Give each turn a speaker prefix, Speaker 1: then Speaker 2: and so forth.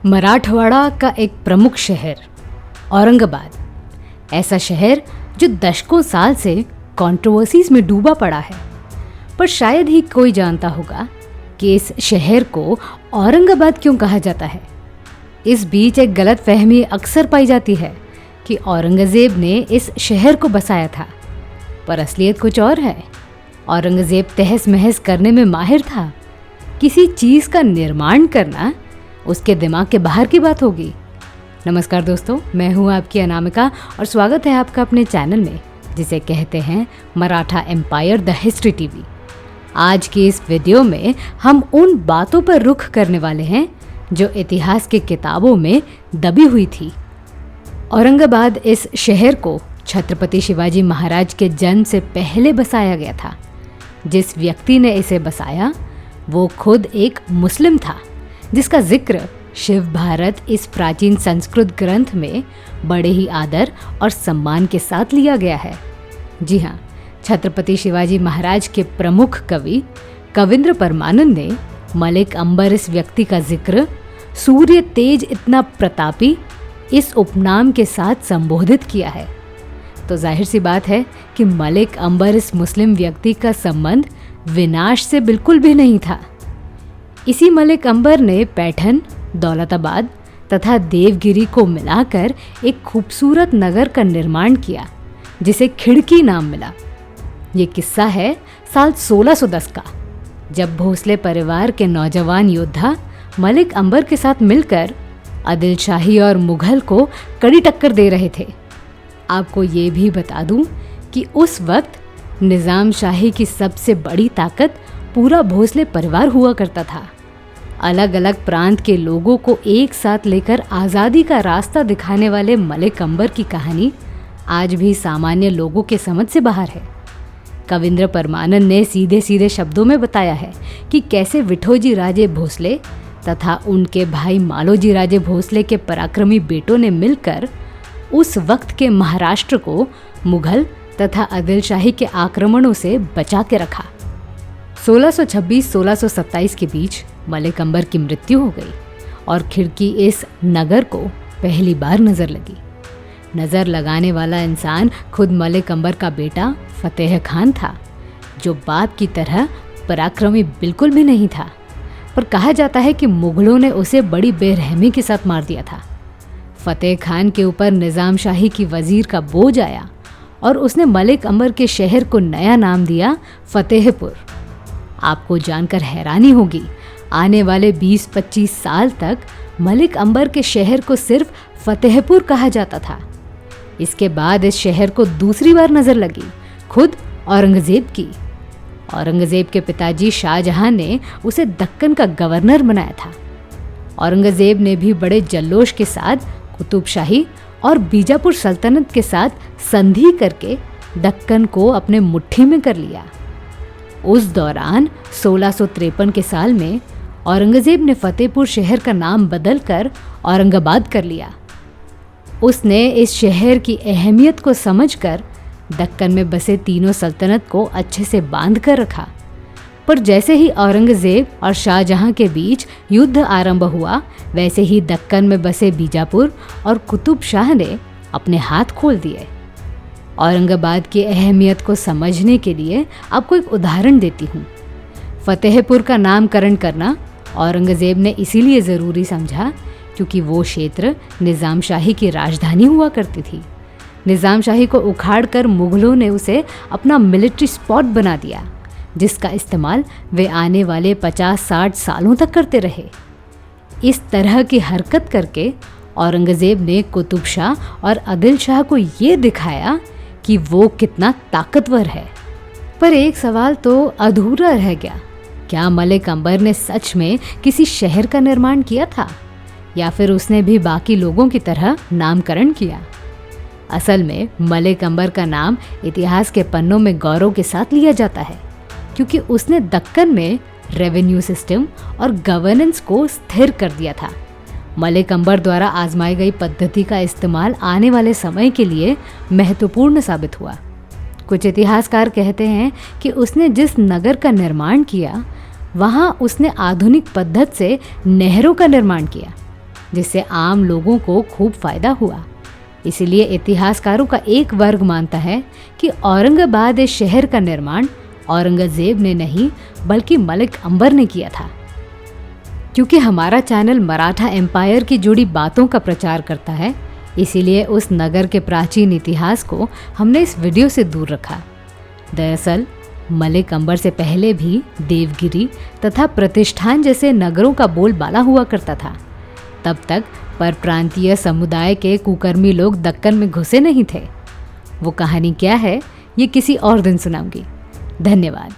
Speaker 1: मराठवाड़ा का एक प्रमुख शहर औरंगाबाद, ऐसा शहर जो दशकों साल से कंट्रोवर्सीज में डूबा पड़ा है। पर शायद ही कोई जानता होगा कि इस शहर को औरंगाबाद क्यों कहा जाता है। इस बीच एक गलत फहमी अक्सर पाई जाती है कि औरंगज़ेब ने इस शहर को बसाया था, पर असलियत कुछ और है। औरंगज़ेब तहस महस करने में माहिर था। किसी चीज़ का निर्माण करना उसके दिमाग के बाहर की बात होगी। नमस्कार दोस्तों, मैं हूँ आपकी अनामिका और स्वागत है आपका अपने चैनल में जिसे कहते हैं Maratha empire the history TV. आज की इस वीडियो में हम उन बातों पर रुख करने वाले हैं जो इतिहास की किताबों में दबी हुई थी। औरंगाबाद इस शहर को छत्रपति शिवाजी महाराज के जन्म से पहले बसाया गया था। जिस व्यक्ति ने इसे बसाया वो खुद एक मुस्लिम था, जिसका जिक्र शिव भारत इस प्राचीन संस्कृत ग्रंथ में बड़े ही आदर और सम्मान के साथ लिया गया है। जी हाँ, छत्रपति शिवाजी महाराज के प्रमुख कवि कविंद्र परमानंद ने मलिक अंबर इस व्यक्ति का जिक्र सूर्य तेज इतना प्रतापी इस उपनाम के साथ संबोधित किया है। तो जाहिर सी बात है कि मलिक अंबर इस मुस्लिम व्यक्ति का संबंध विनाश से बिल्कुल भी नहीं था। इसी मलिक अंबर ने पैठन, दौलताबाद तथा देवगिरी को मिलाकर एक खूबसूरत नगर का निर्माण किया जिसे खिड़की नाम मिला। ये किस्सा है साल 1610 का, जब भोसले परिवार के नौजवान योद्धा मलिक अंबर के साथ मिलकर आदिल शाही और मुगल को कड़ी टक्कर दे रहे थे। आपको ये भी बता दूं कि उस वक्त निज़ाम शाही की सबसे बड़ी ताकत पूरा भोसले परिवार हुआ करता था। अलग अलग प्रांत के लोगों को एक साथ लेकर आज़ादी का रास्ता दिखाने वाले मलिक अंबर की कहानी आज भी सामान्य लोगों के समझ से बाहर है। कविंद्र परमानंद ने सीधे सीधे शब्दों में बताया है कि कैसे विठोजी राजे भोसले तथा उनके भाई मालोजी राजे भोसले के पराक्रमी बेटों ने मिलकर उस वक्त के महाराष्ट्र को मुगल तथा आदिल शाही के आक्रमणों से बचा के रखा। 1626-1627 के बीच मलिक अंबर की मृत्यु हो गई और खिड़की इस नगर को पहली बार नजर लगी। नजर लगाने वाला इंसान खुद मलिक अंबर का बेटा फतेह खान था, जो बाप की तरह पराक्रमी बिल्कुल भी नहीं था, पर कहा जाता है कि मुगलों ने उसे बड़ी बेरहमी के साथ मार दिया था। फतेह खान के ऊपर निज़ाम शाही की वजीर का बोझ आया और उसने मलिक अंबर के शहर को नया नाम दिया फतेहपुर। आपको जानकर हैरानी होगी, आने वाले 20-25 साल तक मलिक अंबर के शहर को सिर्फ फतेहपुर कहा जाता था। इसके बाद इस शहर को दूसरी बार नजर लगी खुद औरंगज़ेब की। औरंगज़ेब के पिताजी शाहजहां ने उसे दक्कन का गवर्नर बनाया था। औरंगज़ेब ने भी बड़े जल्लोश के साथ कुतुब शाही और बीजापुर सल्तनत के साथ संधि करके दक्कन को अपने मुट्ठी में कर लिया। उस दौरान 1653 के साल में औरंगज़ेब ने फतेहपुर शहर का नाम बदलकर औरंगाबाद कर लिया। उसने इस शहर की अहमियत को समझकर दक्कन में बसे तीनों सल्तनत को अच्छे से बांध कर रखा। पर जैसे ही औरंगज़ेब और शाहजहां के बीच युद्ध आरंभ हुआ, वैसे ही दक्कन में बसे बीजापुर और कुतुब शाह ने अपने हाथ खोल दिए। औरंगाबाद की अहमियत को समझने के लिए आपको एक उदाहरण देती हूँ। फतेहपुर का नामकरण करना औरंगज़ेब ने इसीलिए ज़रूरी समझा क्योंकि वो क्षेत्र निज़ाम शाही की राजधानी हुआ करती थी। निज़ाम शाही को उखाड़कर मुगलों ने उसे अपना मिलिट्री स्पॉट बना दिया, जिसका इस्तेमाल वे आने वाले 50-60 सालों तक करते रहे। इस तरह की हरकत करके औरंगज़ेब ने कुतुब शाह और आदिल शाह को ये दिखाया कि वो कितना ताकतवर है। पर एक सवाल तो अधूरा रह गया, क्या मलिक अंबर ने सच में किसी शहर का निर्माण किया था या फिर उसने भी बाकी लोगों की तरह नामकरण किया? असल में मलिक अंबर का नाम इतिहास के पन्नों में गौरव के साथ लिया जाता है क्योंकि उसने दक्कन में रेवेन्यू सिस्टम और गवर्नेंस को स्थिर कर दिया था। मलिक अंबर द्वारा आजमाई गई पद्धति का इस्तेमाल आने वाले समय के लिए महत्वपूर्ण साबित हुआ। कुछ इतिहासकार कहते हैं कि उसने जिस नगर का निर्माण किया वहाँ उसने आधुनिक पद्धति से नहरों का निर्माण किया। जिससे आम लोगों को खूब फायदा हुआ। इसलिए इतिहासकारों का एक वर्ग मानता है कि औरंगाबाद इस शहर का निर्माण औरंगजेब ने नहीं बल्कि मलिक अंबर ने किया था। क्योंकि हमारा चैनल मराठा एम्पायर की जुड़ी बातों का प्रचार करता है, इसीलिए उस नगर के प्राचीन इतिहास को हमने इस वीडियो से दूर रखा। दरअसल मलिक अंबर से पहले भी देवगिरी तथा प्रतिष्ठान जैसे नगरों का बोलबाला हुआ करता था। तब तक परप्रांतीय समुदाय के कुकर्मी लोग दक्कन में घुसे नहीं थे। वो कहानी क्या है, ये किसी और दिन सुनाऊंगी। धन्यवाद।